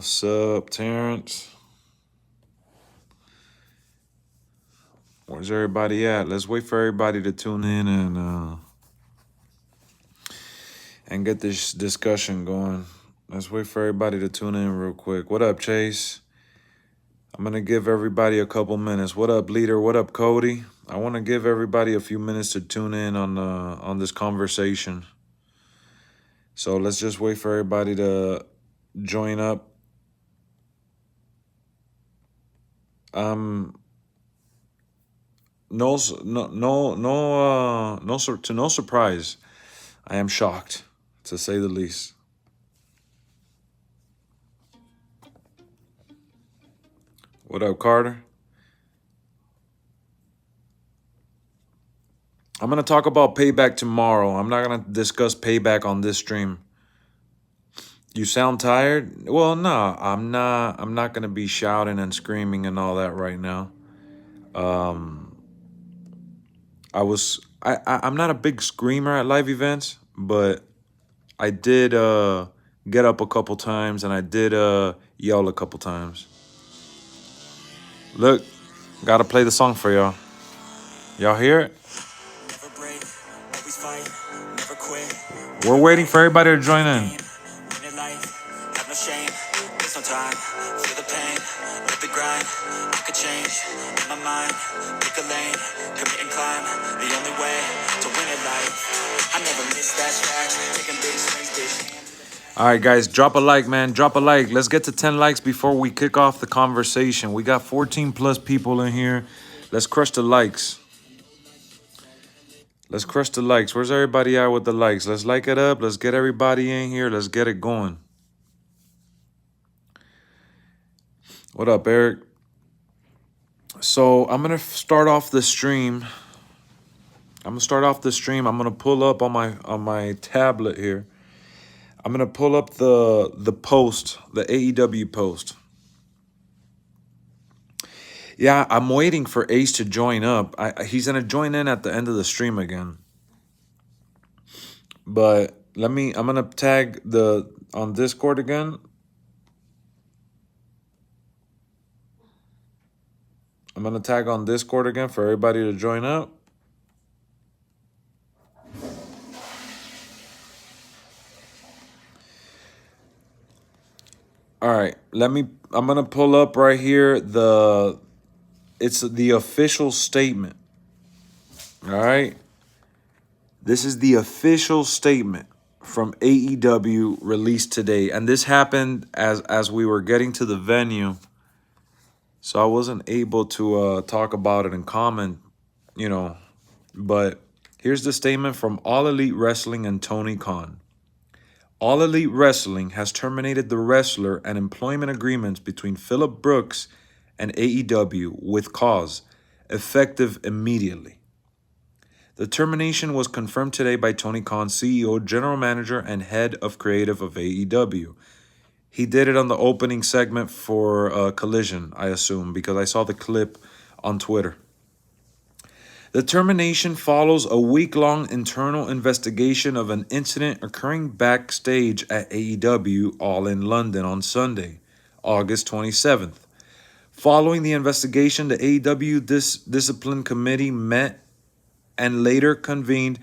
What's up, Terrence? Where's everybody at? Let's wait for everybody to tune in and get this discussion going. Let's wait for everybody to tune in real quick. What up, Chase? I'm gonna give everybody a couple minutes. What up, Leader? What up, Cody? I want to give everybody a few minutes to tune in on this conversation. So let's just wait for everybody to join up. No surprise. I am shocked, to say the least. What up, Carter? I'm gonna talk about Payback tomorrow. I'm not gonna discuss Payback on this stream. You sound tired? Well, no, I'm not. I'm not gonna be shouting and screaming and all that right now. I'm not a big screamer at live events, but I did get up a couple times and I did yell a couple times. Look, gotta play the song for y'all. Y'all hear it? Never break, always fight, never quit. We're waiting for everybody to join in. Have no shame, there's no time. Feel the pain, live the grind. I could change in my mind. Pick a lane, commit and climb. The only way to win at life. I never miss that track. Taking big swings, bitch. All right, guys, drop a like, man. Drop a like. Let's get to 10 likes before we kick off the conversation. We got 14 plus people in here. Let's crush the likes. Let's crush the likes. Where's everybody at with the likes? Let's like it up. Let's get everybody in here. Let's get it going. What up, Eric? So I'm gonna start off the stream. I'm gonna pull up on my tablet here. I'm gonna pull up the post, the AEW post. Yeah, I'm waiting for Ace to join up. He's gonna join in at the end of the stream again. But I'm gonna tag on Discord again. I'm gonna tag on Discord again for everybody to join up. All right, I'm gonna pull up right here it's the official statement. All right, this is the official statement from AEW released today, and this happened as we were getting to the venue, so I wasn't able to talk about it and comment, But here's the statement from All Elite Wrestling and Tony Khan. All Elite Wrestling has terminated the wrestler and employment agreements between Phillip Brooks and AEW with cause, effective immediately. The termination was confirmed today by Tony Khan, CEO, General Manager, and Head of Creative of AEW. He did it on the opening segment for Collision, I assume, because I saw the clip on Twitter. The termination follows a week-long internal investigation of an incident occurring backstage at AEW All in London on Sunday, August 27th. Following the investigation, the AEW Discipline Committee met and later convened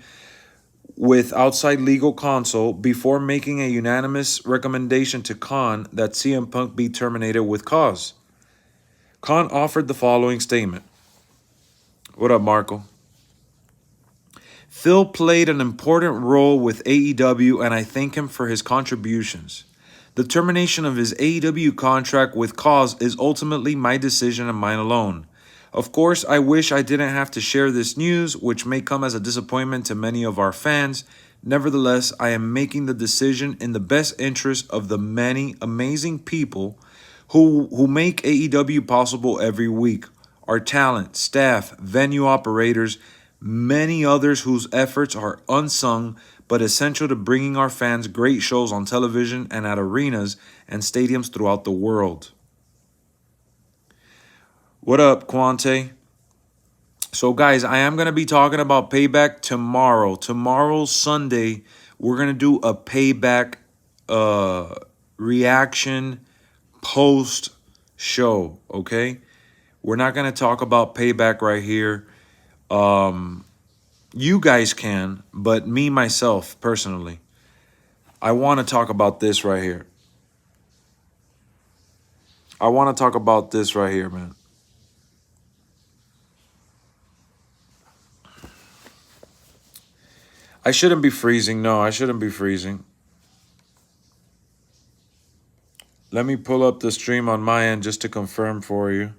with outside legal counsel before making a unanimous recommendation to Khan that CM Punk be terminated with cause. Khan offered the following statement. What up, Marco? Phil played an important role with AEW, and I thank him for his contributions. The termination of his AEW contract with cause is ultimately my decision and mine alone. Of course, I wish I didn't have to share this news, which may come as a disappointment to many of our fans. Nevertheless, I am making the decision in the best interest of the many amazing people who make AEW possible every week. Our talent, staff, venue operators, many others whose efforts are unsung but essential to bringing our fans great shows on television and at arenas and stadiums throughout the world. What up, Quante? So, guys, I am going to be talking about Payback tomorrow. Tomorrow, Sunday, we're going to do a Payback reaction post show, okay? We're not going to talk about Payback right here. You guys can, but me, myself, personally, I want to talk about this right here. I want to talk about this right here, man. I shouldn't be freezing. No, I shouldn't be freezing. Let me pull up the stream on my end just to confirm for you.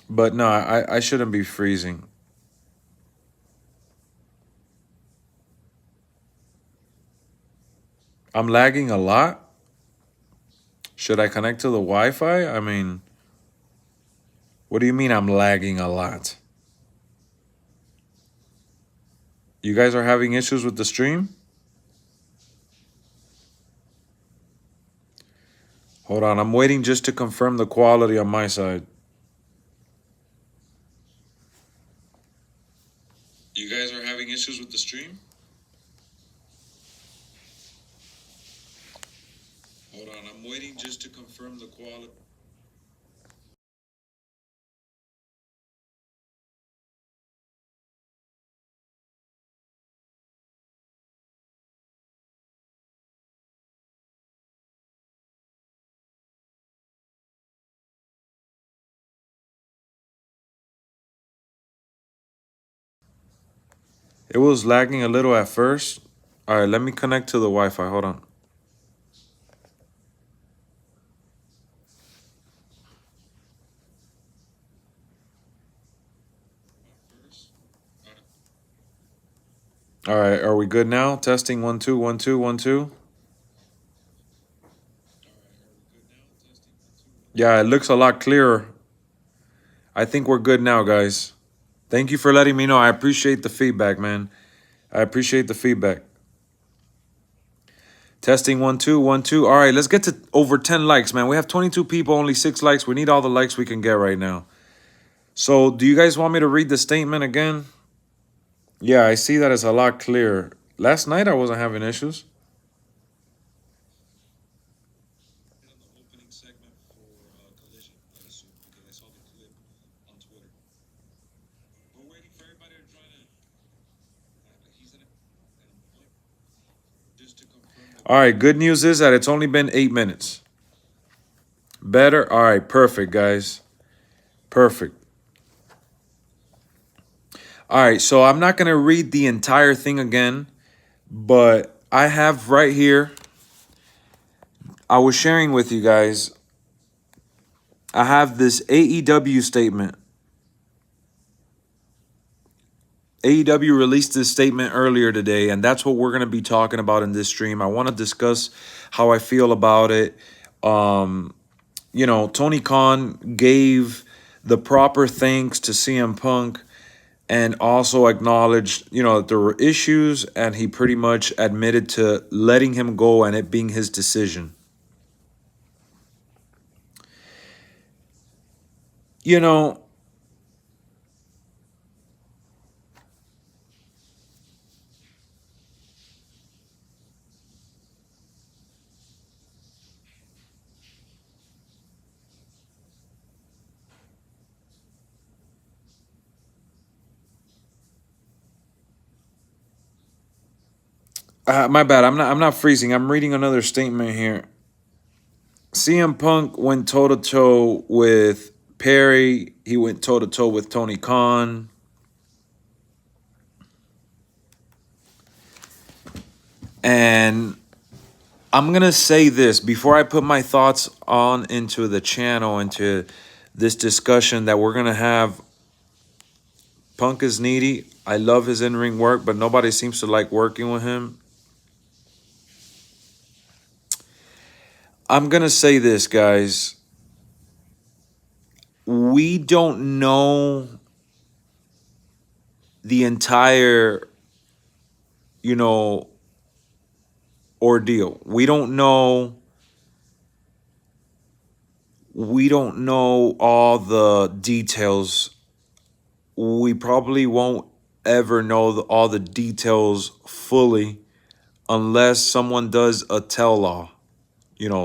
But no, I shouldn't be freezing. I'm lagging a lot. Should I connect to the Wi-Fi? I mean, what do you mean I'm lagging a lot? You guys are having issues with the stream? Hold on, I'm waiting just to confirm the quality on my side. You guys are having issues with the stream? Hold on, I'm waiting just to confirm the quality. It was lagging a little at first. All right, let me connect to the Wi-Fi. Hold on. All right, are we good now? Testing 1 2 1 2 1 2. Yeah, it looks a lot clearer. I think we're good now, guys. Thank you for letting me know. I appreciate the feedback, man. I appreciate the feedback. Testing 1 2 1 2. All right, let's get to over 10 likes, man. We have 22 people, only 6 likes. We need all the likes we can get right now. So, do you guys want me to read the statement again? Yeah, I see that it's a lot clearer. Last night I wasn't having issues. All right, good news is that it's only been 8 minutes. Better? All right, perfect, guys. Perfect. All right, so I'm not going to read the entire thing again, but I have right here, I was sharing with you guys, I have this AEW statement. AEW released this statement earlier today, and that's what we're going to be talking about in this stream. I want to discuss how I feel about it. You know, Tony Khan gave the proper thanks to CM Punk and also acknowledged, you know, that there were issues, and he pretty much admitted to letting him go and it being his decision. You know, my bad. I'm not freezing. I'm reading another statement here. CM Punk went toe to toe with Perry. He went toe to toe with Tony Khan. And I'm going to say this before I put my thoughts on into the channel, into this discussion that we're going to have. Punk is needy. I love his in-ring work, but nobody seems to like working with him. I'm going to say this, guys. We don't know the entire, you know, ordeal. We don't know all the details. We probably won't ever know all the details fully unless someone does a tell-all,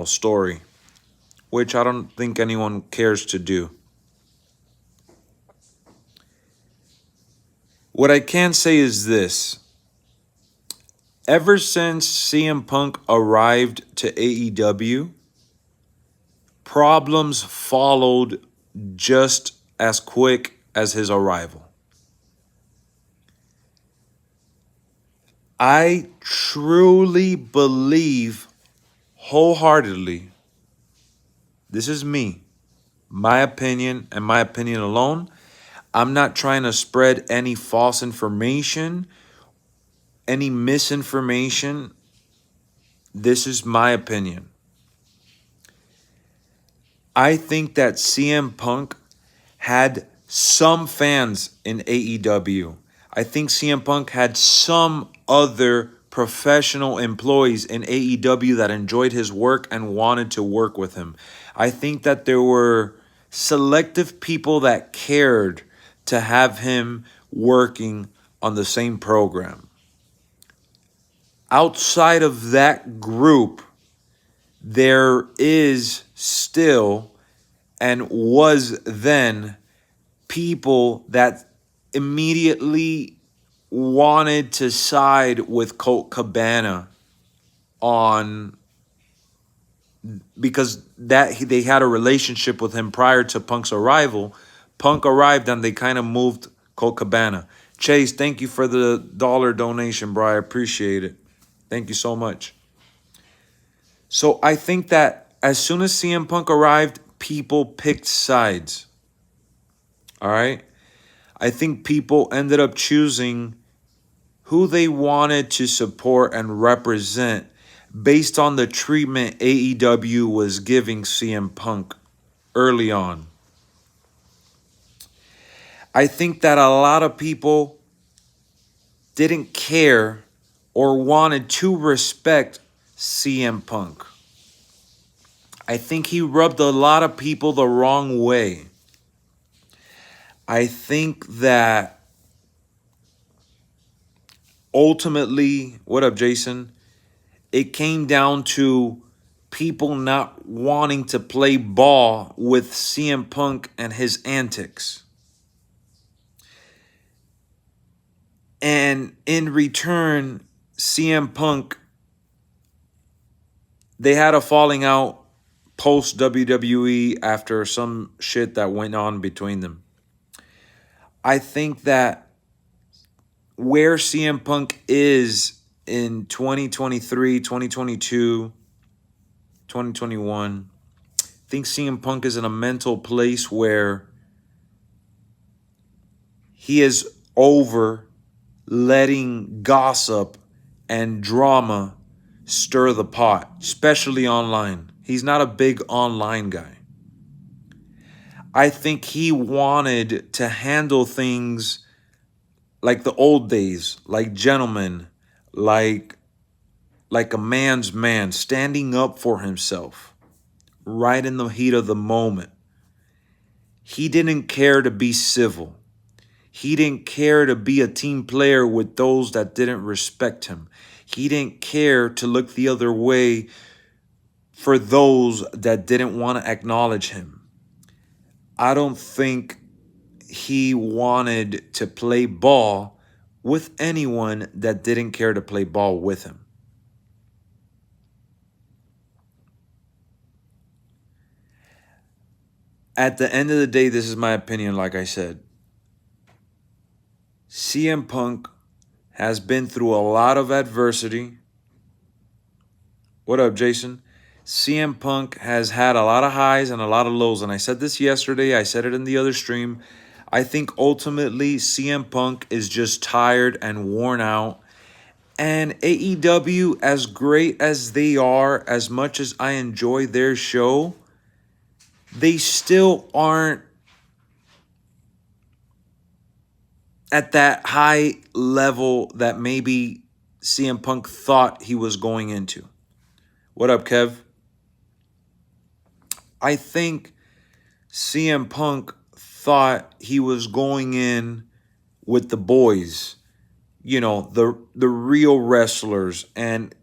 story, which I don't think anyone cares to do. What I can say is this. Ever since CM Punk arrived to AEW, problems followed just as quick as his arrival. I truly believe wholeheartedly, this is me, my opinion and my opinion alone. I'm not trying to spread any false information, any misinformation. This is my opinion. I think that CM Punk had some fans in AEW. I think CM Punk had some other professional employees in AEW that enjoyed his work and wanted to work with him. I think that there were selective people that cared to have him working on the same program. Outside of that group, there is still and was then people that immediately wanted to side with Colt Cabana because they had a relationship with him prior to Punk's arrival. Punk arrived and they kind of moved Colt Cabana. Chase, thank you for the $1 donation, bro. I appreciate it. Thank you so much. So I think that as soon as CM Punk arrived, people picked sides. All right? I think people ended up choosing who they wanted to support and represent based on the treatment AEW was giving CM Punk early on. I think that a lot of people didn't care or wanted to respect CM Punk. I think he rubbed a lot of people the wrong way. I think that ultimately, what up, Jason? It came down to people not wanting to play ball with CM Punk and his antics. And in return, CM Punk, they had a falling out post WWE after some shit that went on between them. I think that where CM Punk is in 2023, 2022, 2021, I think CM Punk is in a mental place where he is over letting gossip and drama stir the pot, especially online. He's not a big online guy. I think he wanted to handle things like the old days, like gentlemen, like a man's man, standing up for himself, right in the heat of the moment. He didn't care to be civil. He didn't care to be a team player with those that didn't respect him. He didn't care to look the other way for those that didn't want to acknowledge him. I don't think he wanted to play ball with anyone that didn't care to play ball with him. At the end of the day, this is my opinion, like I said. CM Punk has been through a lot of adversity. What up, Jason? CM Punk has had a lot of highs and a lot of lows. And I said this yesterday. I said it in the other stream. I think ultimately CM Punk is just tired and worn out. And AEW, as great as they are, as much as I enjoy their show, they still aren't at that high level that maybe CM Punk thought he was going into. What up, Kev? I think CM Punk thought he was going in with the boys, you know, the real wrestlers. And,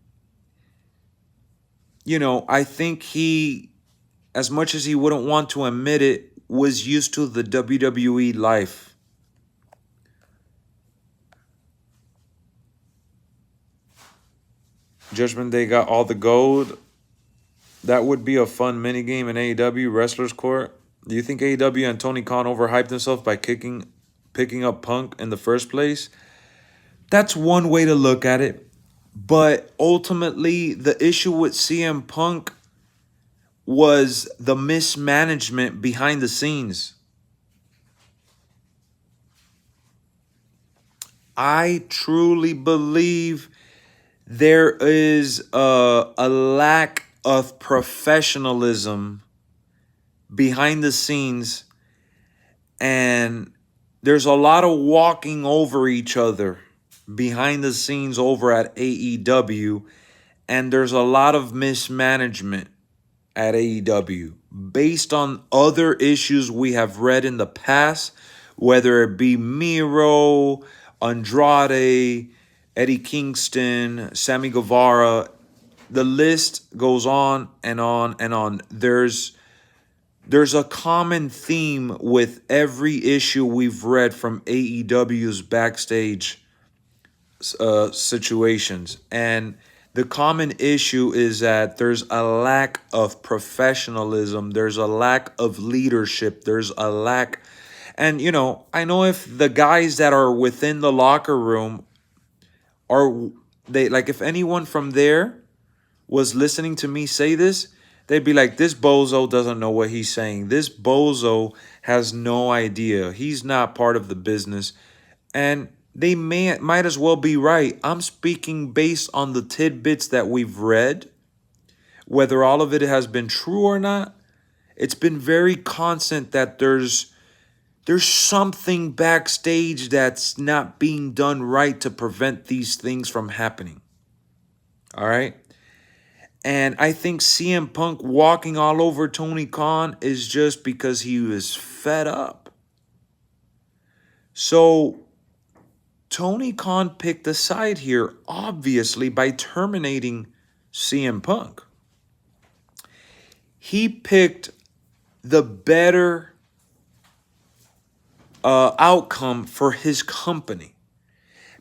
you know, I think he, as much as he wouldn't want to admit it, was used to the WWE life. Judgment Day got all the gold. That would be a fun minigame in AEW Wrestlers Court. Do you think AEW and Tony Khan overhyped himself by picking up Punk in the first place? That's one way to look at it. But ultimately, the issue with CM Punk was the mismanagement behind the scenes. I truly believe there is a lack of professionalism behind the scenes, and there's a lot of walking over each other behind the scenes over at AEW, and there's a lot of mismanagement at AEW based on other issues we have read in the past, whether it be Miro, Andrade, Eddie Kingston, Sammy Guevara. The list goes on and on and on. There's a common theme with every issue we've read from AEW's backstage situations. And the common issue is that there's a lack of professionalism, there's a lack of leadership, there's a lack. And, you know, I know if the guys that are within the locker room are, they like, if anyone from there was listening to me say this, they'd be like, this bozo doesn't know what he's saying. This bozo has no idea. He's not part of the business. And they might as well be right. I'm speaking based on the tidbits that we've read. Whether all of it has been true or not, it's been very constant that there's something backstage that's not being done right to prevent these things from happening. All right? And I think CM Punk walking all over Tony Khan is just because he was fed up. So Tony Khan picked a side here, obviously, by terminating CM Punk. He picked the better outcome for his company,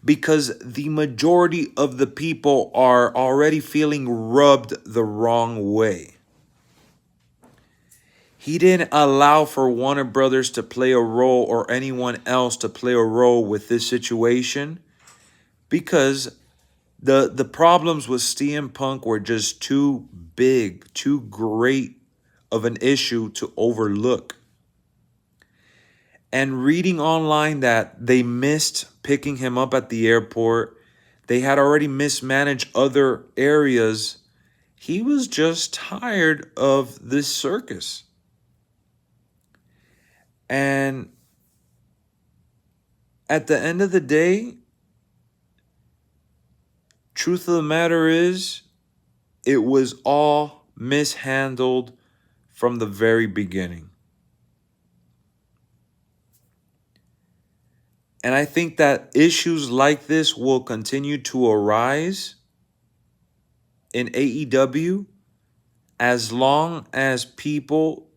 because the majority of the people are already feeling rubbed the wrong way. He didn't allow for Warner Brothers to play a role or anyone else to play a role with this situation, because the problems with CM Punk were just too big, too great of an issue to overlook. And reading online that they missed picking him up at the airport, they had already mismanaged other areas. He was just tired of this circus. And at the end of the day, truth of the matter is, it was all mishandled from the very beginning. And I think that issues like this will continue to arise in AEW as long as people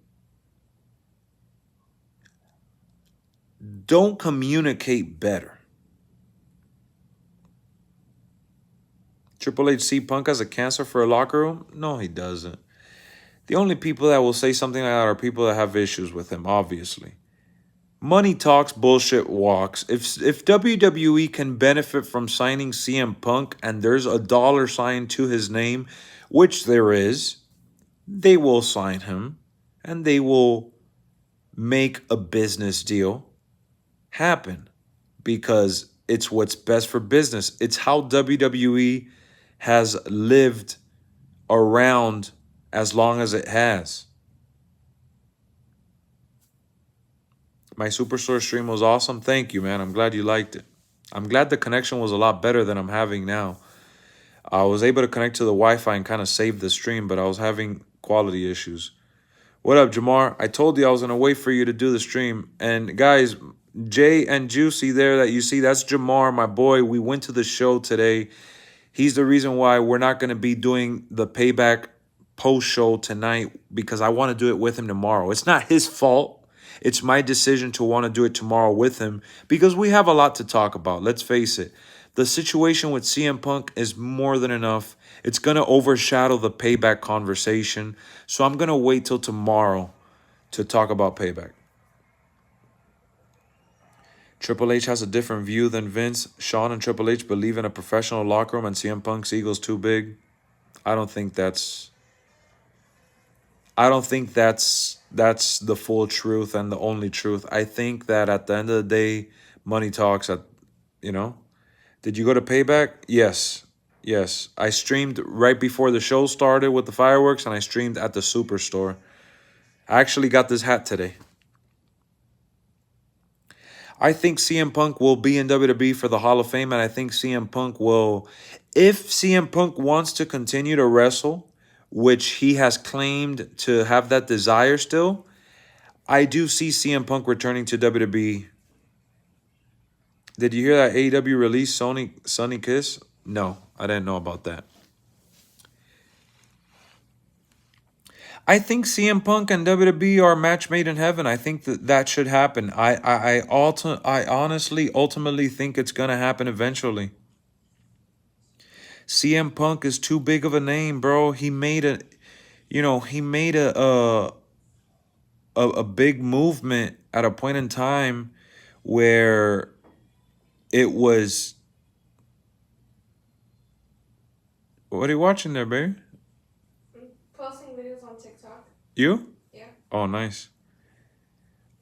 don't communicate better. Triple H see Punk as a cancer for a locker room? No, he doesn't. The only people that will say something like that are people that have issues with him, obviously. Money talks, bullshit walks. If WWE can benefit from signing CM Punk and there's a dollar sign to his name, which there is, they will sign him and they will make a business deal happen, because it's what's best for business. It's how WWE has lived around as long as it has. My Superstore stream was awesome. Thank you, man. I'm glad you liked it. I'm glad the connection was a lot better than I'm having now. I was able to connect to the Wi-Fi and kind of save the stream, but I was having quality issues. What up, Jamar? I told you I was going to wait for you to do the stream. And guys, Jay and Juicy there that you see, that's Jamar, my boy. We went to the show today. He's the reason why we're not going to be doing the Payback post show tonight, because I want to do it with him tomorrow. It's not his fault. It's my decision to want to do it tomorrow with him because we have a lot to talk about. Let's face it. The situation with CM Punk is more than enough. It's going to overshadow the Payback conversation. So I'm going to wait till tomorrow to talk about Payback. Triple H has a different view than Vince. Shawn and Triple H believe in a professional locker room and CM Punk's ego's too big. I don't think that's the full truth and the only truth. I think that at the end of the day, money talks. Did you go to Payback? Yes. I streamed right before the show started with the fireworks, and I streamed at the Superstore. I actually got this hat today. I think CM Punk will be in WWE for the Hall of Fame, and I think CM Punk will, if CM Punk wants to continue to wrestle, which he has claimed to have that desire still, I do see CM Punk returning to WWE. Did you hear that AEW released Sonny Kiss? No, I didn't know about that. I think CM Punk and WWE are a match made in heaven. I think that should happen. I honestly ultimately think it's gonna happen eventually. CM Punk is too big of a name, bro. He made a big movement at a point in time where it was. What are you watching there, baby? Posting videos on TikTok. You? Yeah. Oh, nice.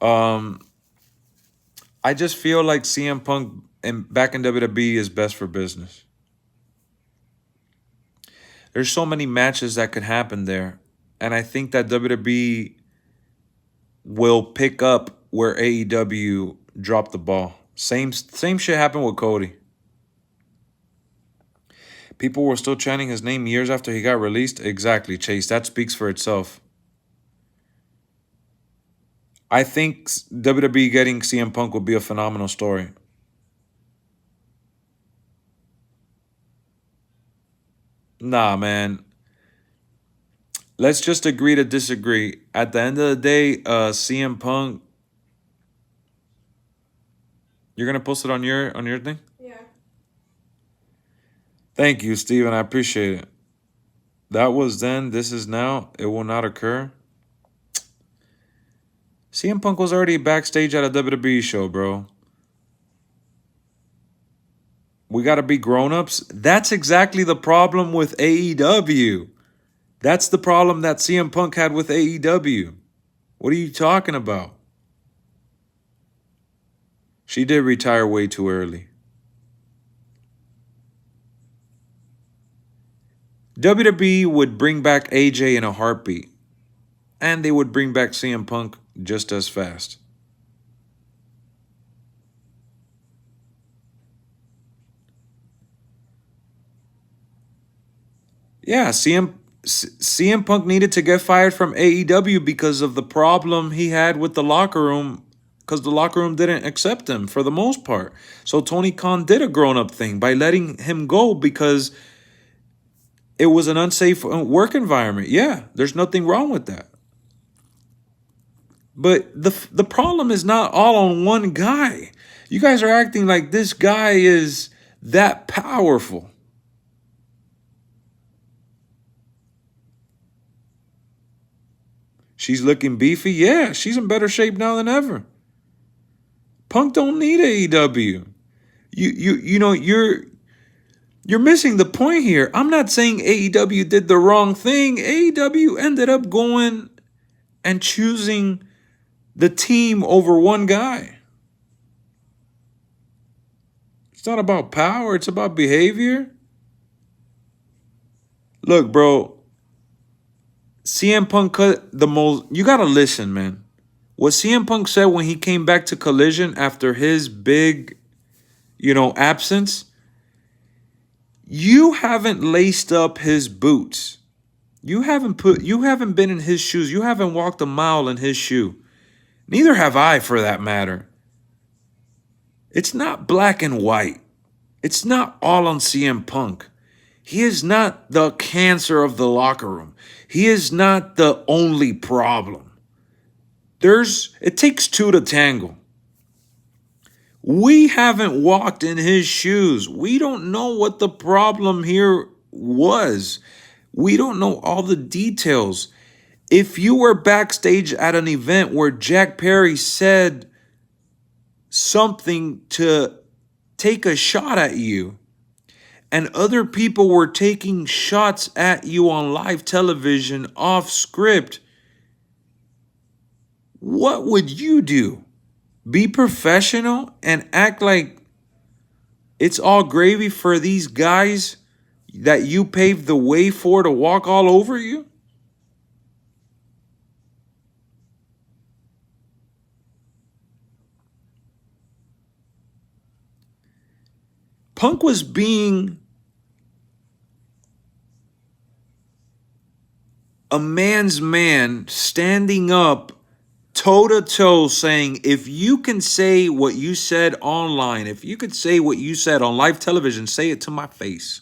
I just feel like CM Punk back in WWE is best for business. There's so many matches that could happen there. And I think that WWE will pick up where AEW dropped the ball. Same shit happened with Cody. People were still chanting his name years after he got released. Exactly, Chase. That speaks for itself. I think WWE getting CM Punk would be a phenomenal story. Nah, man. Let's just agree to disagree. At the end of the day, CM Punk. You're gonna post it on your thing? Yeah. Thank you, Steven. I appreciate it. That was then, this is now. It will not occur. CM Punk was already backstage at a WWE show, bro. We gotta be grown-ups. That's exactly the problem with AEW. That's the problem that CM Punk had with AEW. What are you talking about? She did retire way too early. WWE would bring back AJ in a heartbeat. And they would bring back CM Punk just as fast. Yeah, CM Punk needed to get fired from AEW because of the problem he had with the locker room, because the locker room didn't accept him for the most part. So Tony Khan did a grown-up thing by letting him go because it was an unsafe work environment. Yeah, there's nothing wrong with that. But the problem is not all on one guy. You guys are acting like this guy is that powerful. She's looking beefy. Yeah, she's in better shape now than ever. Punk don't need AEW. You're missing the point here. I'm not saying AEW did the wrong thing. AEW ended up going and choosing the team over one guy. It's not about power. It's about behavior. Look, bro. CM Punk cut the most. You gotta listen, man. What CM Punk said when he came back to Collision after his big, absence. You haven't laced up his boots. You haven't been in his shoes. You haven't walked a mile in his shoe. Neither have I, for that matter. It's not black and white. It's not all on CM Punk. He is not the cancer of the locker room. He is not the only problem. It takes two to tangle. We haven't walked in his shoes. We don't know what the problem here was. We don't know all the details. If you were backstage at an event where Jack Perry said something to take a shot at you, and other people were taking shots at you on live television off script, what would you do? Be professional and act like it's all gravy for these guys that you paved the way for to walk all over you? Punk was being a man's man, standing up toe to toe, saying, if you can say what you said online, if you could say what you said on live television, say it to my face.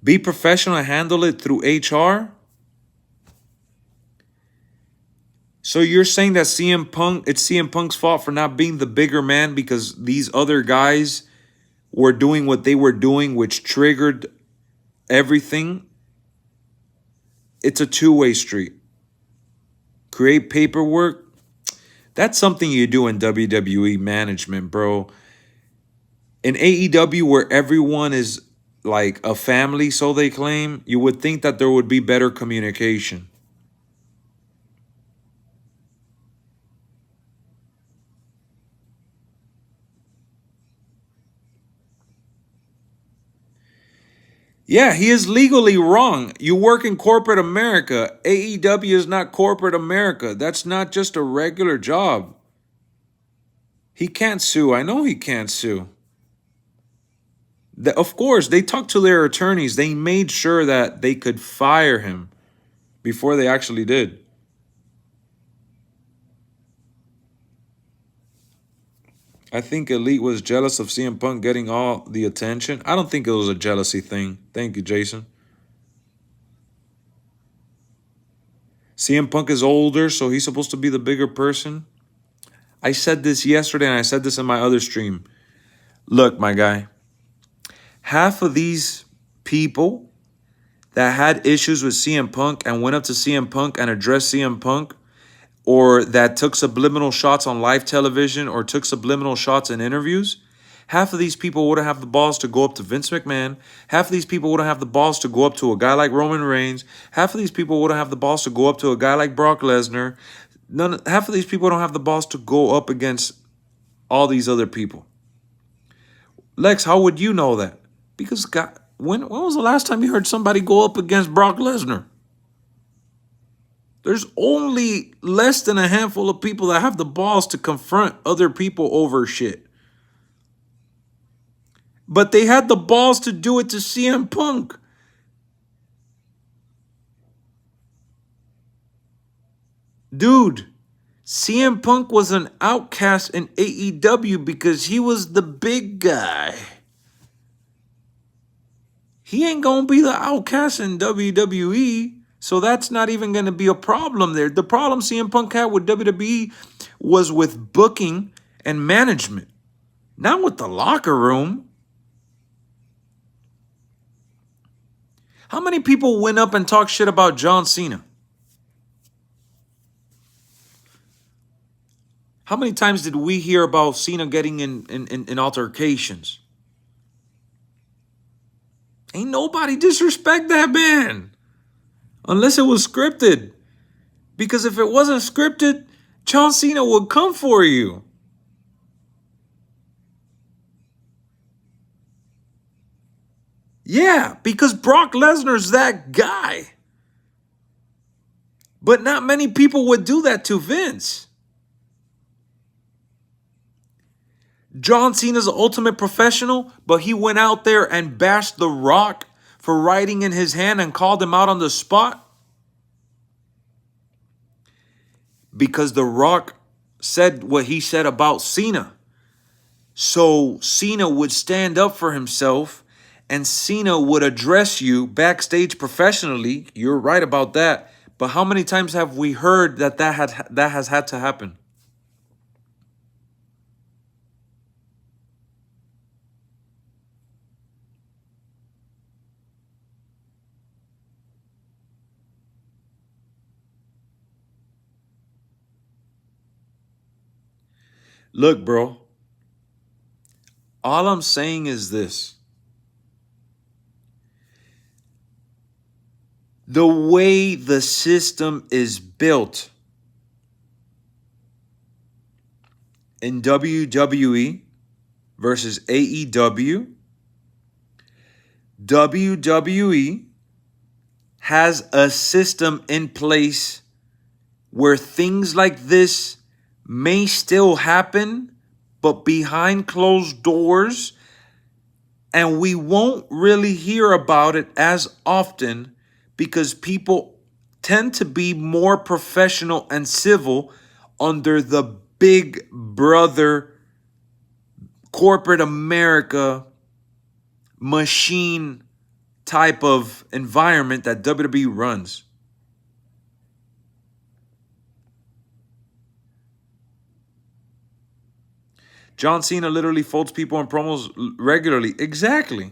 Be professional and handle it through HR. So you're saying that it's CM Punk's fault for not being the bigger man because these other guys were doing what they were doing, which triggered everything? It's a two-way street. Create paperwork. That's something you do in WWE management, bro. In AEW, where everyone is like a family, so they claim, you would think that there would be better communication. Yeah, he is legally wrong. You work in corporate America. AEW is not corporate America. That's not just a regular job. He can't sue. I know he can't sue. Of course, they talked to their attorneys. They made sure that they could fire him before they actually did. I think Elite was jealous of CM Punk getting all the attention. I don't think it was a jealousy thing. Thank you, Jason. CM Punk is older, so he's supposed to be the bigger person. I said this yesterday, and I said this in my other stream. Look, my guy, half of these people that had issues with CM Punk and went up to CM Punk and addressed CM Punk, or that took subliminal shots on live television or took subliminal shots in interviews, half of these people wouldn't have the balls to go up to Vince McMahon. Half of these people wouldn't have the balls to go up to a guy like Roman Reigns. Half of these people wouldn't have the balls to go up to a guy like Brock Lesnar. Half of these people don't have the balls to go up against all these other people. Lex, how would you know that? Because God, when was the last time you heard somebody go up against Brock Lesnar? There's only less than a handful of people that have the balls to confront other people over shit. But they had the balls to do it to CM Punk. Dude, CM Punk was an outcast in AEW because he was the big guy. He ain't gonna be the outcast in WWE. So that's not even going to be a problem there. The problem CM Punk had with WWE was with booking and management, not with the locker room. How many people went up and talked shit about John Cena? How many times did we hear about Cena getting in altercations? Ain't nobody disrespect that man. Unless it was scripted. Because if it wasn't scripted, John Cena would come for you. Yeah, because Brock Lesnar's that guy. But not many people would do that to Vince. John Cena's the ultimate professional, but he went out there and bashed The Rock for writing in his hand and called him out on the spot. Because The Rock said what he said about Cena. So Cena would stand up for himself and Cena would address you backstage professionally. You're right about that. But how many times have we heard that has had to happen? Look, bro, all I'm saying is this. The way the system is built in WWE versus AEW, WWE has a system in place where things like this may still happen, but behind closed doors, and we won't really hear about it as often because people tend to be more professional and civil under the big brother corporate America machine type of environment that WWE runs. John Cena literally folds people in promos regularly. Exactly.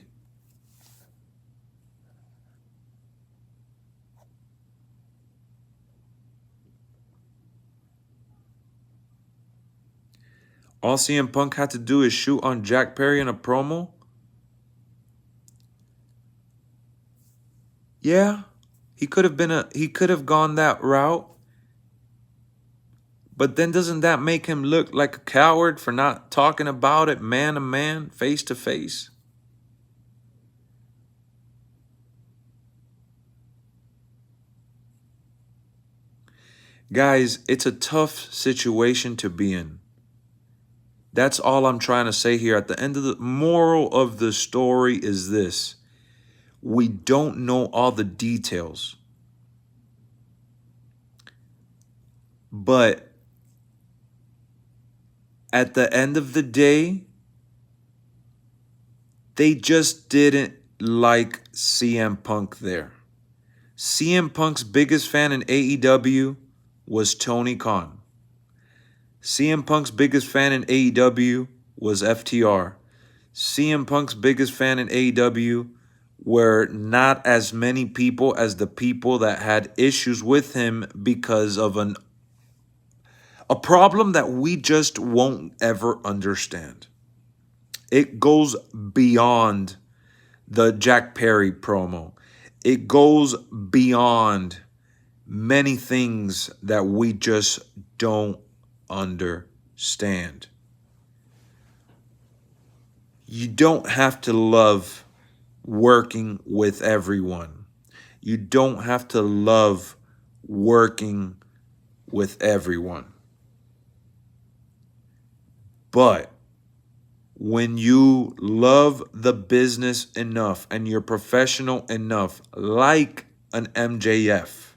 All CM Punk had to do is shoot on Jack Perry in a promo. Yeah, he could have gone that route. But then doesn't that make him look like a coward for not talking about it man to man, face to face? Guys, it's a tough situation to be in. That's all I'm trying to say here. At the end of the moral of the story is this. We don't know all the details. But at the end of the day, they just didn't like CM Punk there. CM Punk's biggest fan in AEW was Tony Khan. CM Punk's biggest fan in AEW was FTR. CM Punk's biggest fan in AEW were not as many people as the people that had issues with him because of a problem that we just won't ever understand. It goes beyond the Jack Perry promo. It goes beyond many things that we just don't understand. You don't have to love working with everyone. You don't have to love working with everyone. But when you love the business enough and you're professional enough, like an MJF,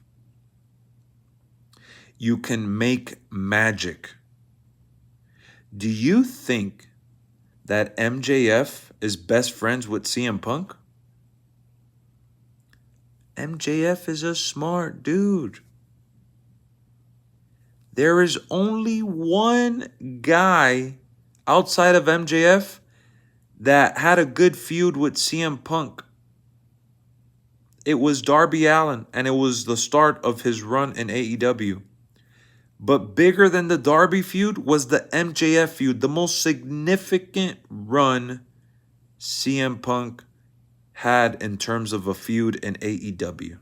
you can make magic. Do you think that MJF is best friends with CM Punk? MJF is a smart dude. There is only one guy outside of MJF that had a good feud with CM Punk. It was Darby Allin, and it was the start of his run in AEW. But bigger than the Darby feud was the MJF feud, the most significant run CM Punk had in terms of a feud in AEW.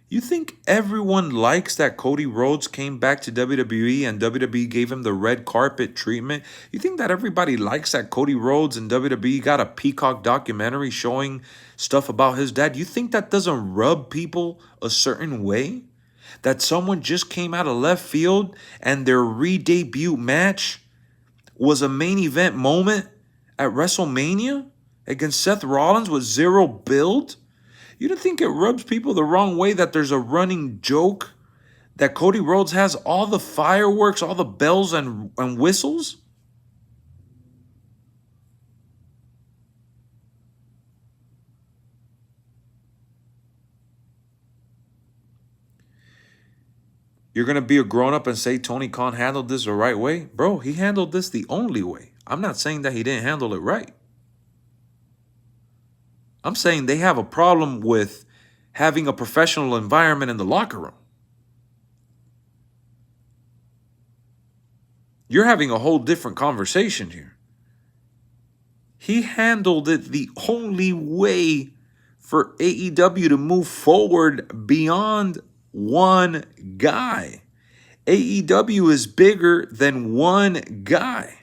You think everyone likes that Cody Rhodes came back to WWE and WWE gave him the red carpet treatment? You think that everybody likes that Cody Rhodes and WWE got a Peacock documentary showing stuff about his dad? You think that doesn't rub people a certain way? That someone just came out of left field and their re-debut match was a main event moment at WrestleMania against Seth Rollins with zero build? You don't think it rubs people the wrong way that there's a running joke that Cody Rhodes has all the fireworks, all the bells and whistles? You're going to be a grown-up and say Tony Khan handled this the right way? Bro, he handled this the only way. I'm not saying that he didn't handle it right. I'm saying they have a problem with having a professional environment in the locker room. You're having a whole different conversation here. He handled it the only way for AEW to move forward beyond one guy. AEW is bigger than one guy.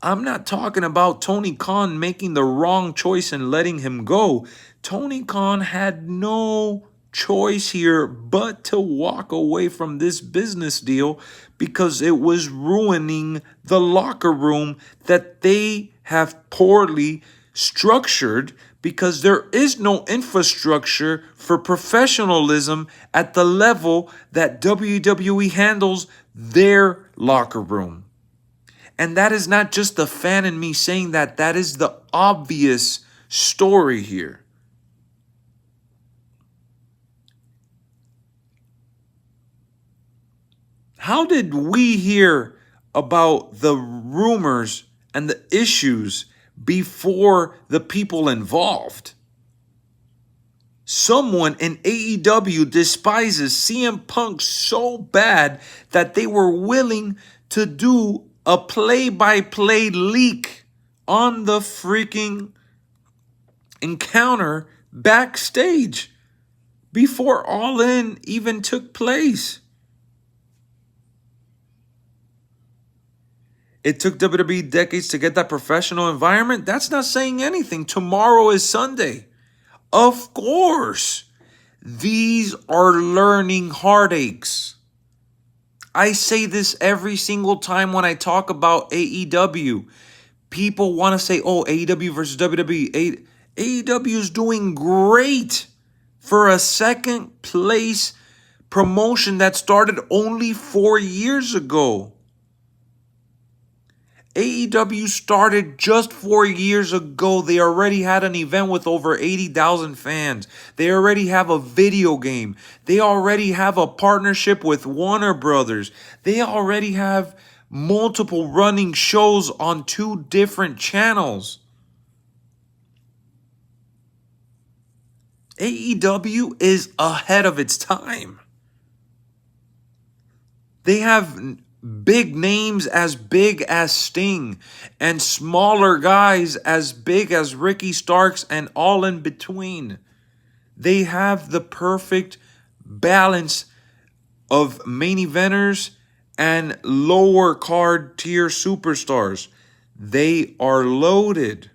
I'm not talking about Tony Khan making the wrong choice and letting him go. Tony Khan had no choice here but to walk away from this business deal because it was ruining the locker room that they have poorly structured, because there is no infrastructure for professionalism at the level that WWE handles their locker room. And that is not just the fan in me saying that. That is the obvious story here. How did we hear about the rumors and the issues before the people involved? Someone in AEW despises CM Punk so bad that they were willing to do a play-by-play leak on the freaking encounter backstage before All In even took place. It took WWE decades to get that professional environment. That's not saying anything. Tomorrow is Sunday. Of course, these are learning heartaches. I say this every single time when I talk about AEW. People want to say, oh, AEW versus WWE. AEW is doing great for a second place promotion that started only 4 years ago. AEW started just 4 years ago. They already had an event with over 80,000 fans. They already have a video game. They already have a partnership with Warner Brothers. They already have multiple running shows on 2 different channels. AEW is ahead of its time. They have big names as big as Sting and smaller guys as big as Ricky Starks and all in between. They have the perfect balance of main eventers and lower card tier superstars. They are loaded.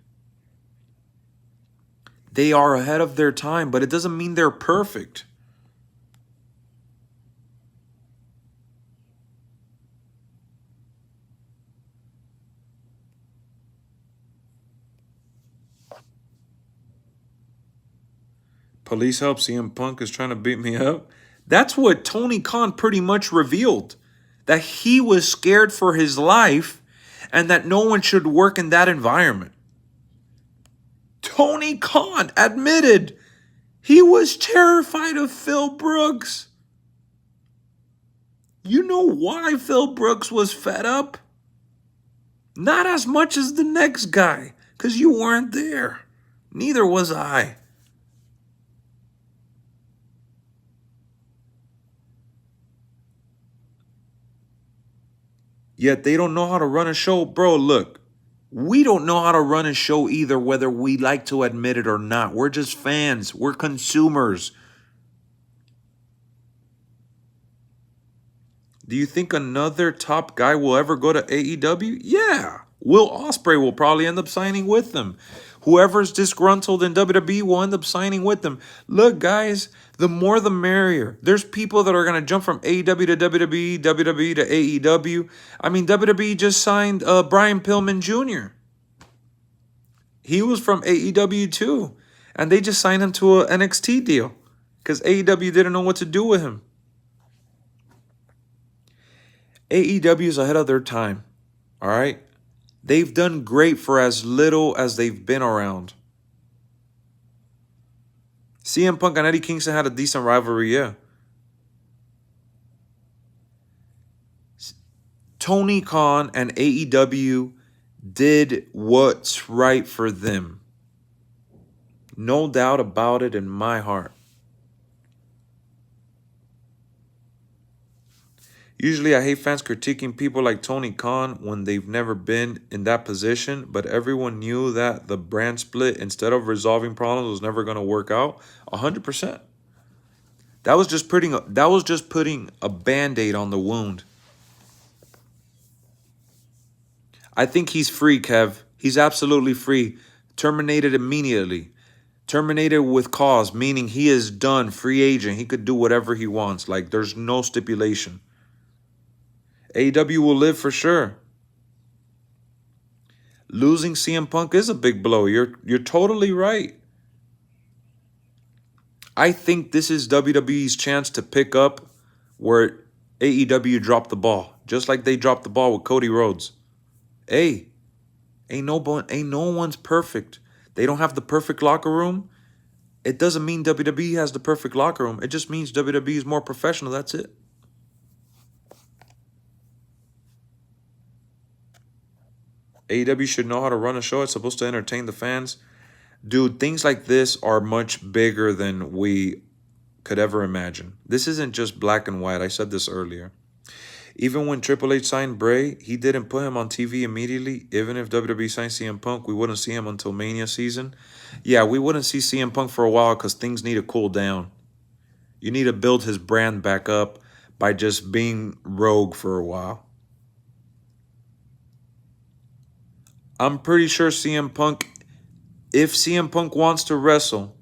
They are ahead of their time, but it doesn't mean they're perfect. Police help, CM Punk is trying to beat me up. That's what Tony Khan pretty much revealed. That he was scared for his life and that no one should work in that environment. Tony Khan admitted he was terrified of Phil Brooks. You know why Phil Brooks was fed up? Not as much as the next guy, because you weren't there. Neither was I. Yet they don't know how to run a show. Bro, look, we don't know how to run a show either, whether we like to admit it or not. We're just fans. We're consumers. Do you think another top guy will ever go to AEW? Yeah. Will Ospreay will probably end up signing with them. Whoever's disgruntled in WWE will end up signing with them. Look, guys, the more the merrier. There's people that are going to jump from AEW to WWE, WWE to AEW. I mean, WWE just signed Brian Pillman Jr. He was from AEW too. And they just signed him to an NXT deal because AEW didn't know what to do with him. AEW is ahead of their time, all right? They've done great for as little as they've been around. CM Punk and Eddie Kingston had a decent rivalry, yeah. Tony Khan and AEW did what's right for them. No doubt about it in my heart. Usually I hate fans critiquing people like Tony Khan when they've never been in that position, but everyone knew that the brand split, instead of resolving problems, was never going to work out. 100%. That was just putting a Band-Aid on the wound. I think he's free, Kev. He's absolutely free. Terminated immediately. Terminated with cause, meaning he is done, free agent. He could do whatever he wants. Like, there's no stipulation. AEW will live for sure. Losing CM Punk is a big blow. You're totally right. I think this is WWE's chance to pick up where AEW dropped the ball, just like they dropped the ball with Cody Rhodes. Hey, ain't no one's perfect. They don't have the perfect locker room. It doesn't mean WWE has the perfect locker room. It just means WWE is more professional. That's it. AEW should know how to run a show. It's supposed to entertain the fans. Dude, things like this are much bigger than we could ever imagine. This isn't just black and white. I said this earlier. Even when Triple H signed Bray, he didn't put him on TV immediately. Even if WWE signed CM Punk, we wouldn't see him until Mania season. Yeah, we wouldn't see CM Punk for a while because things need to cool down. You need to build his brand back up by just being rogue for a while. I'm pretty sure CM Punk, if CM Punk wants to wrestle,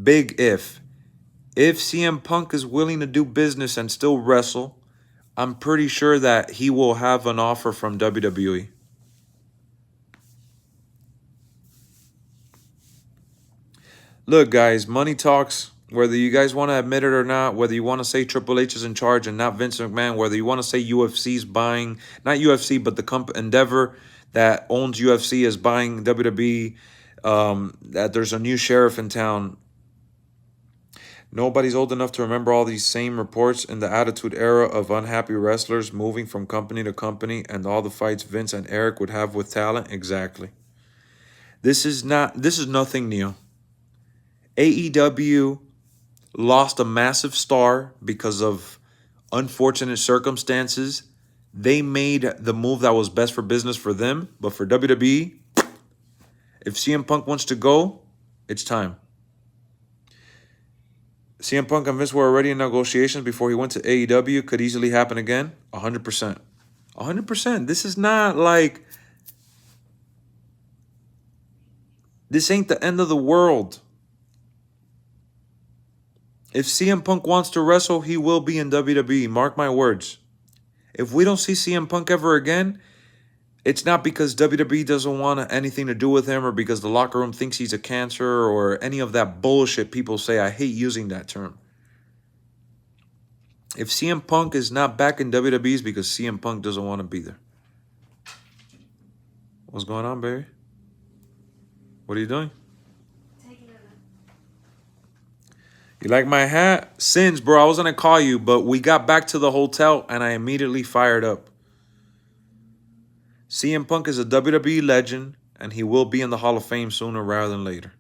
big if CM Punk is willing to do business and still wrestle, I'm pretty sure that he will have an offer from WWE. Look, guys, money talks. Whether you guys want to admit it or not, whether you want to say Triple H is in charge and not Vince McMahon, whether you want to say UFC's buying, not UFC, but the company Endeavor that owns UFC is buying WWE, that there's a new sheriff in town. Nobody's old enough to remember all these same reports in the Attitude Era of unhappy wrestlers moving from company to company and all the fights Vince and Eric would have with talent. Exactly. This is nothing new. AEW lost a massive star because of unfortunate circumstances. They made the move that was best for business for them, but for WWE, if CM Punk wants to go, it's time. CM Punk and Vince were already in negotiations before he went to AEW. Could easily happen again. 100%. 100%. This is not like... This ain't the end of the world. If CM Punk wants to wrestle, he will be in WWE. Mark my words. If we don't see CM Punk ever again, it's not because WWE doesn't want anything to do with him or because the locker room thinks he's a cancer or any of that bullshit people say. I hate using that term. If CM Punk is not back in WWE, it's because CM Punk doesn't want to be there. What's going on, Barry? What are you doing? Taking it. You like my hat? Sins, bro. I was going to call you, but we got back to the hotel and I immediately fired up. CM Punk is a WWE legend and he will be in the Hall of Fame sooner rather than later.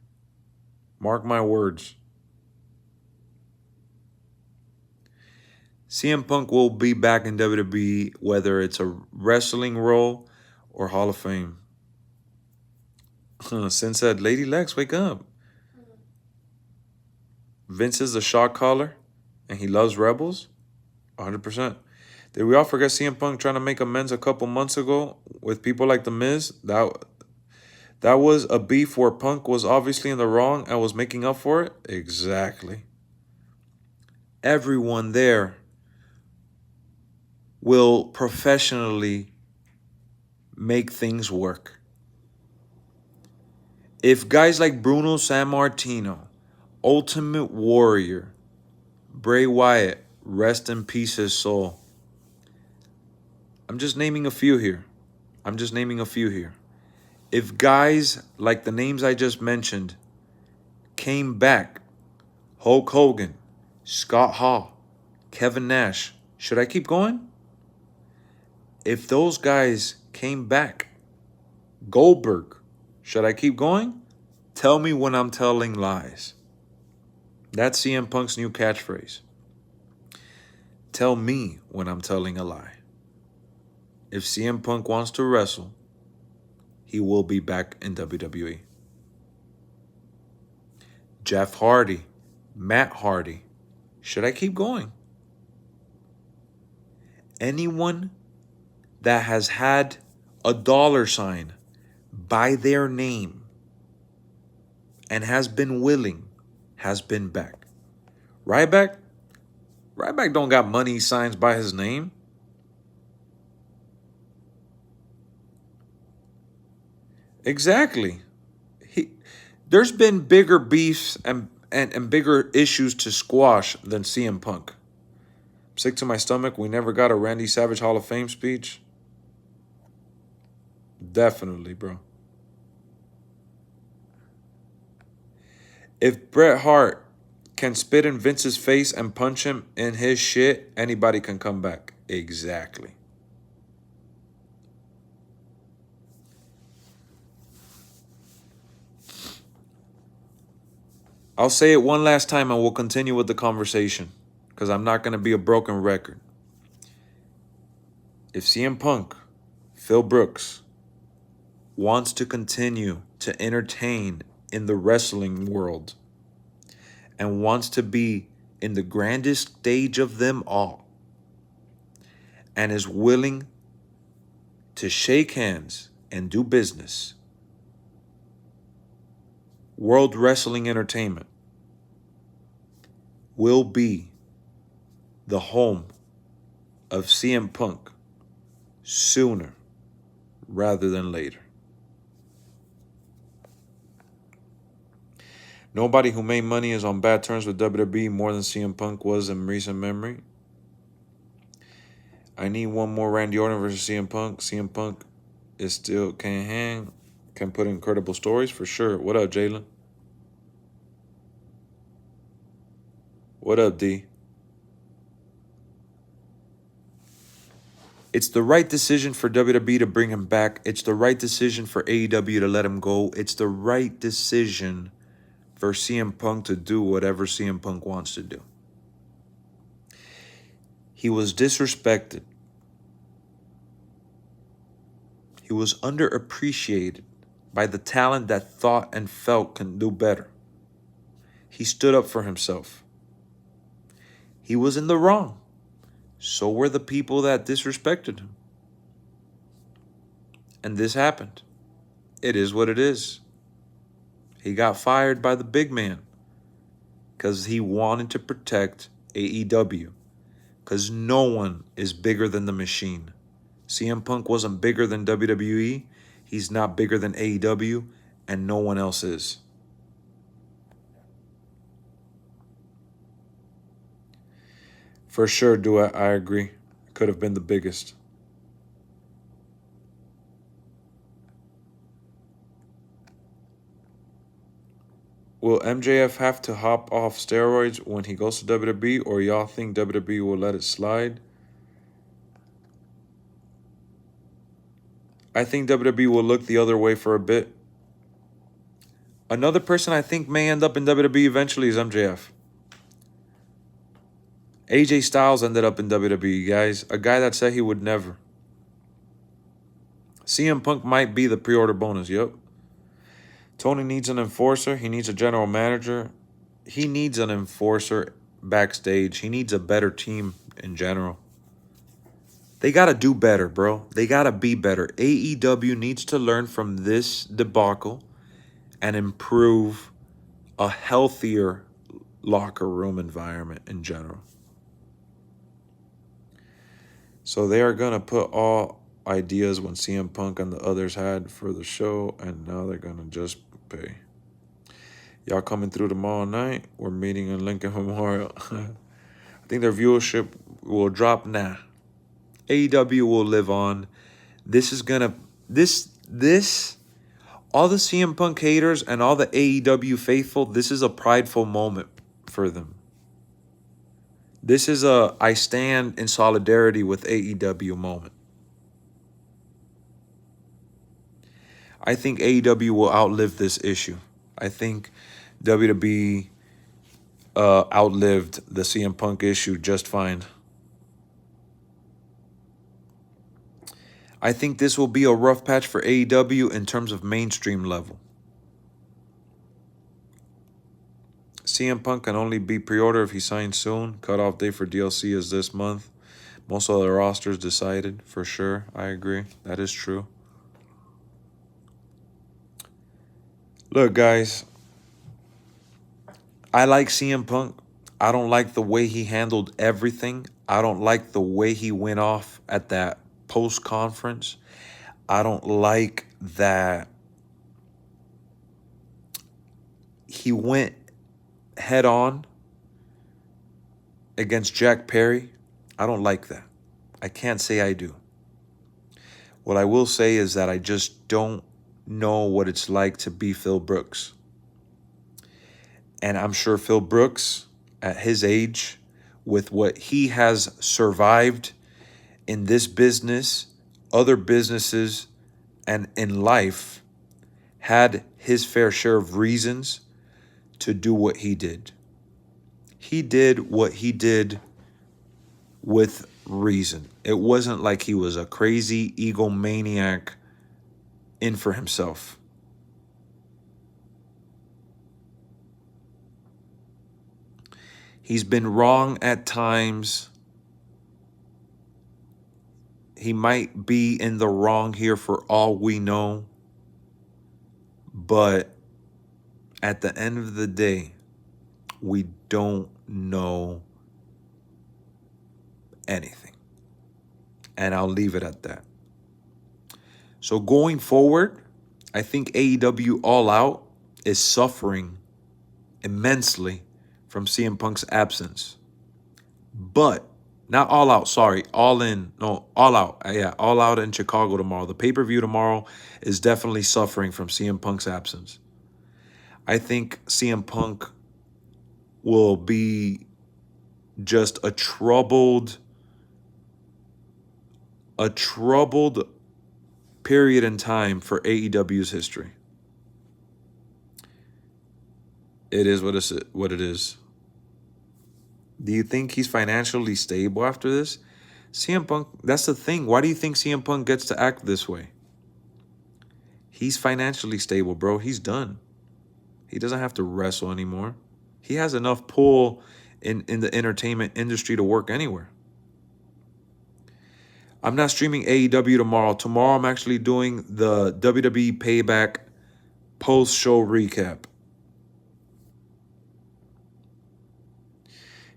Mark my words. CM Punk will be back in WWE, whether it's a wrestling role or Hall of Fame. Sin said, Lady Lex, wake up. Vince is the shot caller and he loves Rebels? 100%. Did we all forget CM Punk trying to make amends a couple months ago with people like The Miz? That was a beef where Punk was obviously in the wrong and was making up for it? Exactly. Everyone there will professionally make things work. If guys like Bruno Sammartino, Ultimate Warrior, Bray Wyatt, rest in peace his soul. I'm just naming a few here. If guys like the names I just mentioned came back, Hulk Hogan, Scott Hall, Kevin Nash, should I keep going? If those guys came back, Goldberg, should I keep going? Tell me when I'm telling lies. That's CM Punk's new catchphrase. Tell me when I'm telling a lie. If CM Punk wants to wrestle, he will be back in WWE. Jeff Hardy, Matt Hardy, should I keep going? Anyone that has had a dollar sign by their name and has been willing has been back. Ryback don't got money signs by his name. Exactly. There's been bigger beefs and bigger issues to squash than CM Punk. I'm sick to my stomach. We never got a Randy Savage Hall of Fame speech. Definitely, bro. If Bret Hart can spit in Vince's face and punch him in his shit, anybody can come back. Exactly. I'll say it one last time and we'll continue with the conversation because I'm not going to be a broken record. If CM Punk, Phil Brooks, wants to continue to entertain in the wrestling world and wants to be in the grandest stage of them all and is willing to shake hands and do business, World Wrestling Entertainment will be the home of CM Punk sooner rather than later. Nobody who made money is on bad terms with WWE more than CM Punk was in recent memory. I need one more Randy Orton versus CM Punk. CM Punk is still can hang, can put incredible stories for sure. What up, Jalen? What up, D? It's the right decision for WWE to bring him back. It's the right decision for AEW to let him go. It's the right decision for CM Punk to do whatever CM Punk wants to do. He was disrespected. He was underappreciated by the talent that thought and felt can do better. He stood up for himself. He was in the wrong. So were the people that disrespected him. And this happened. It is what it is. He got fired by the big man because he wanted to protect AEW. Because no one is bigger than the machine. CM Punk wasn't bigger than WWE. He's not bigger than AEW. And no one else is. For sure, Duet, I agree. Could have been the biggest. Will MJF have to hop off steroids when he goes to WWE, or y'all think WWE will let it slide? I think WWE will look the other way for a bit. Another person I think may end up in WWE eventually is MJF. AJ Styles ended up in WWE, guys. A guy that said he would never. CM Punk might be the pre-order bonus, yep. Tony needs an enforcer. He needs a general manager. He needs an enforcer backstage. He needs a better team in general. They got to do better, bro. They got to be better. AEW needs to learn from this debacle and improve a healthier locker room environment in general. So they are going to put all ideas when CM Punk and the others had for the show, and now they're going to just pay. Y'all coming through tomorrow night? We're meeting in Lincoln Memorial. I think their viewership will drop now. AEW will live on. This is gonna all the CM Punk haters and all the AEW faithful, this is a prideful moment for them. This is a I stand in solidarity with AEW moment. I think AEW will outlive this issue. I think WWE outlived the CM Punk issue just fine. I think this will be a rough patch for AEW in terms of mainstream level. CM Punk can only be pre-ordered if he signs soon. Cutoff date for DLC is this month. Most of the rosters decided, for sure. I agree. That is true. Look, guys. I like CM Punk. I don't like the way he handled everything. I don't like the way he went off at that post-conference. I don't like that he went head on against Jack Perry. I don't like that. I can't say I do. What I will say is that I just don't know what it's like to be Phil Brooks. And I'm sure Phil Brooks, at his age, with what he has survived in this business, other businesses, and in life, had his fair share of reasons to do what he did. He did what he did with reason. It wasn't like he was a crazy egomaniac in for himself. He's been wrong at times. He might be in the wrong here for all we know. But at the end of the day, we don't know anything. And I'll leave it at that. So going forward, I think AEW All Out is suffering immensely from CM Punk's absence. But, not All Out, sorry, All In, no, All Out. Yeah, All Out in Chicago tomorrow. The pay-per-view tomorrow is definitely suffering from CM Punk's absence. I think CM Punk will be just a troubled period in time for AEW's history. It is what it is. Do you think he's financially stable after this? CM Punk, that's the thing. Why do you think CM Punk gets to act this way? He's financially stable, bro. He's done. He doesn't have to wrestle anymore. He has enough pull in the entertainment industry to work anywhere. I'm not streaming AEW tomorrow. Tomorrow I'm actually doing the WWE Payback post-show recap.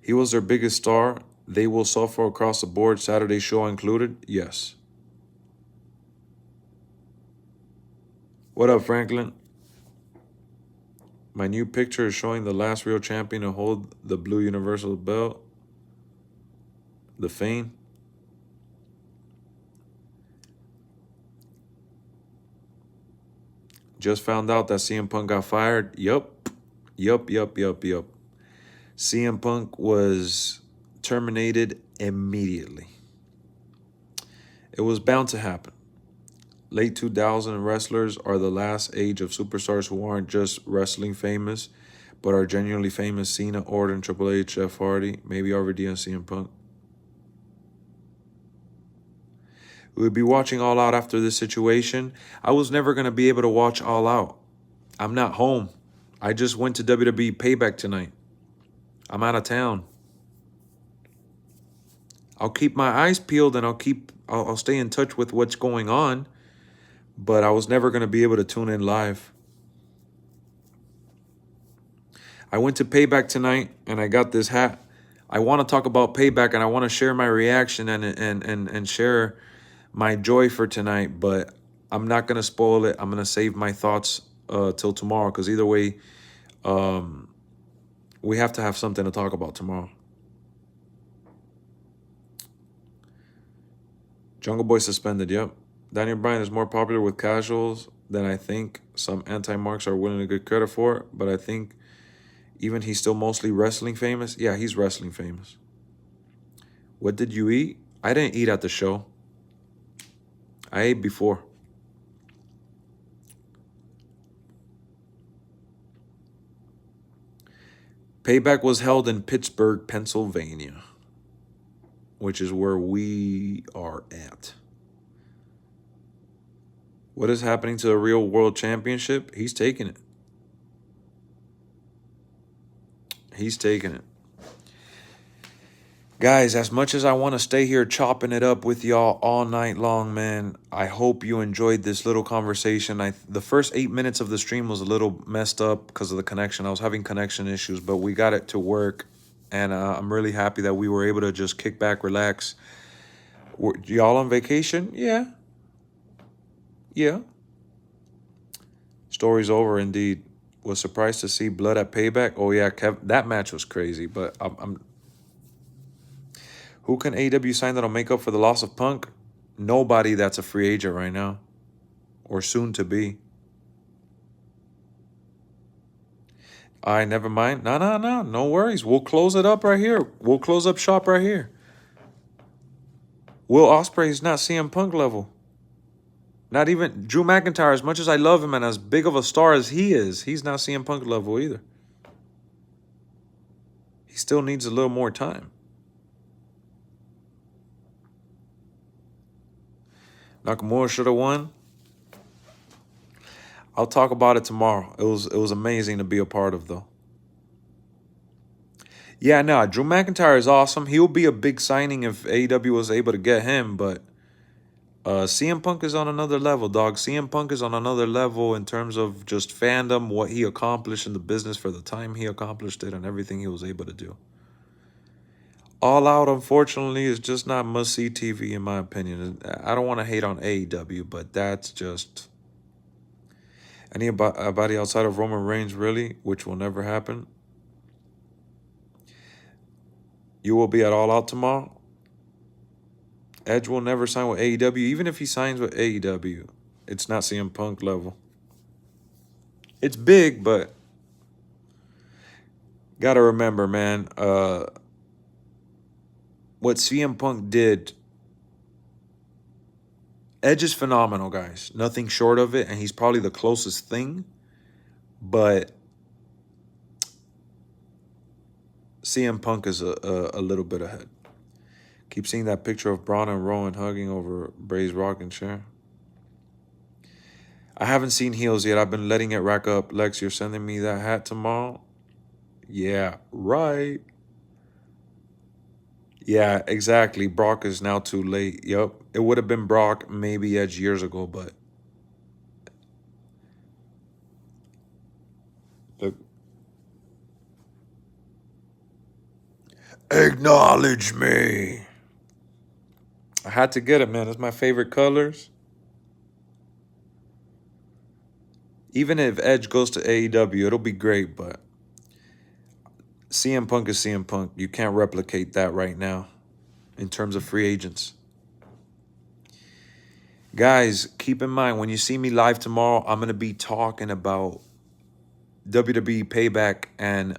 He was their biggest star. They will suffer across the board, Saturday show included? Yes. What up, Franklin? My new picture is showing the last real champion to hold the blue universal belt. The Fiend. Just found out that CM Punk got fired. Yup. CM Punk was terminated immediately. It was bound to happen. Late 2000 wrestlers are the last age of superstars who aren't just wrestling famous, but are genuinely famous. Cena, Orton, Triple H, Jeff Hardy, maybe RVD and CM Punk. We would be watching All Out after this situation. I was never going to be able to watch All Out. I'm not home. I just went to WWE Payback tonight. I'm out of town. I'll keep my eyes peeled and I'll stay in touch with what's going on, but I was never going to be able to tune in live. I went to Payback tonight and I got this hat. I want to talk about Payback and I want to share my reaction and share my joy for tonight, but I'm not going to spoil it. I'm going to save my thoughts till tomorrow, because either way, we have to have something to talk about tomorrow. Jungle Boy suspended, yep. Daniel Bryan is more popular with casuals than I think some anti-marks are willing to give credit for, but I think even he's still mostly wrestling famous. Yeah, he's wrestling famous. What did you eat? I didn't eat at the show. I ate before. Payback was held in Pittsburgh, Pennsylvania, which is where we are at. What is happening to the real world championship? He's taking it. He's taking it. Guys, as much as I want to stay here chopping it up with y'all all night long, man, I hope you enjoyed this little conversation. The first 8 minutes of the stream was a little messed up because of the connection. I was having connection issues, but we got it to work. And I'm really happy that we were able to just kick back, relax. Y'all on vacation? Yeah. Yeah. Story's over, indeed. Was surprised to see blood at Payback. Oh, yeah, that match was crazy, but who can AEW sign that'll make up for the loss of Punk? Nobody that's a free agent right now. Or soon to be. Never mind. No worries. We'll close it up right here. We'll close up shop right here. Will Ospreay's not CM Punk level. Not even Drew McIntyre, as much as I love him and as big of a star as he is, he's not CM Punk level either. He still needs a little more time. Nakamura should have won. I'll talk about it tomorrow. It was amazing to be a part of, though. Yeah, no, Drew McIntyre is awesome. He'll be a big signing if AEW was able to get him, but CM Punk is on another level, dog. CM Punk is on another level in terms of just fandom, what he accomplished in the business for the time he accomplished it, and everything he was able to do. All Out, unfortunately, is just not must-see TV, in my opinion. I don't want to hate on AEW, but that's just... Anybody outside of Roman Reigns, really, which will never happen. You will be at All Out tomorrow. Edge will never sign with AEW. Even if he signs with AEW, it's not CM Punk level. It's big, but gotta remember, man, what CM Punk did, Edge is phenomenal, guys. Nothing short of it, and he's probably the closest thing. But CM Punk is a little bit ahead. Keep seeing that picture of Braun and Rowan hugging over Bray's rocking chair. I haven't seen heels yet. I've been letting it rack up. Lex, you're sending me that hat tomorrow? Yeah, right. Yeah, exactly. Brock is now too late. Yep. It would have been Brock, maybe Edge years ago, but... Look. Acknowledge me. I had to get it, man. It's my favorite colors. Even if Edge goes to AEW, it'll be great, but CM Punk is CM Punk. You can't replicate that right now in terms of free agents. Guys, keep in mind, when you see me live tomorrow, I'm going to be talking about WWE Payback, and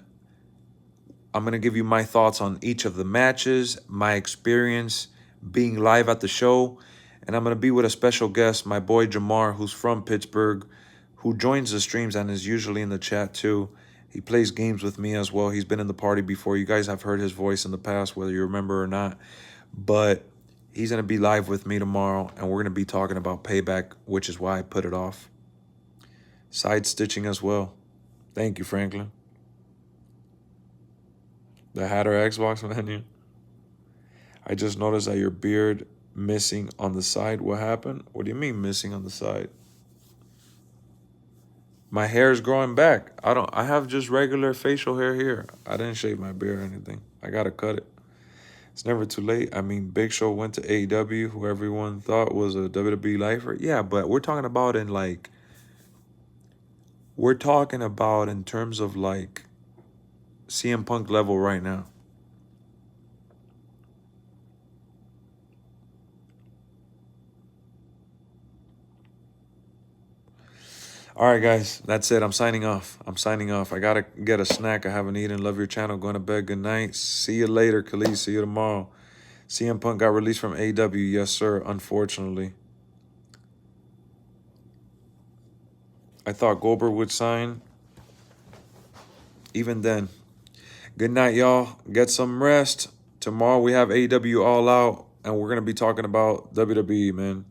I'm going to give you my thoughts on each of the matches, my experience being live at the show, and I'm going to be with a special guest, my boy Jamar, who's from Pittsburgh, who joins the streams and is usually in the chat too. He plays games with me as well. He's been in the party before. You guys have heard his voice in the past, whether you remember or not. But he's going to be live with me tomorrow, and we're going to be talking about Payback, which is why I put it off. Side stitching as well. Thank you, Franklin. The Hatter Xbox menu. I just noticed that your beard missing on the side. What happened? What do you mean missing on the side? My hair is growing back. I have just regular facial hair here. I didn't shave my beard or anything. I gotta cut it. It's never too late. I mean, Big Show went to AEW, who everyone thought was a WWE lifer. Yeah, but we're talking about in like We're talking about in terms of like CM Punk level right now. All right, guys, that's it. I'm signing off. I gotta get a snack. I haven't eaten. Love your channel. Going to bed. Good night. See you later, Khalid. See you tomorrow. CM Punk got released from AEW. Yes, sir. Unfortunately. I thought Goldberg would sign. Even then. Good night, y'all. Get some rest. Tomorrow we have AEW All Out, and we're going to be talking about WWE, man.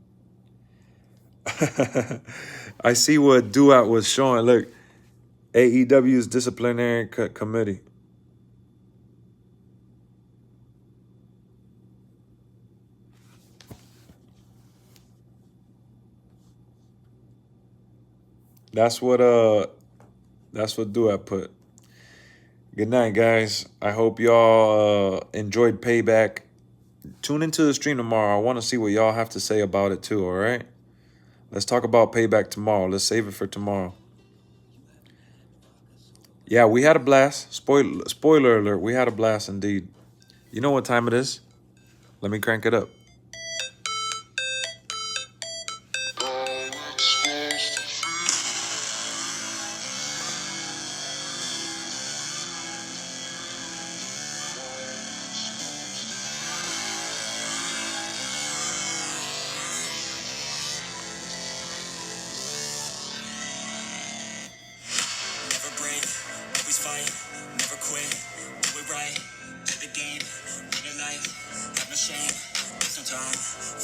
I see what Duat was showing. Look, AEW's disciplinary committee. That's what Duat put. Good night, guys. I hope y'all enjoyed Payback. Tune into the stream tomorrow. I want to see what y'all have to say about it too, all right? Let's talk about Payback tomorrow. Let's save it for tomorrow. Yeah, we had a blast. Spoiler alert, we had a blast indeed. You know what time it is? Let me crank it up. Never break, always fight, never quit, do it right, play the game, win it life, have no shame, there's no time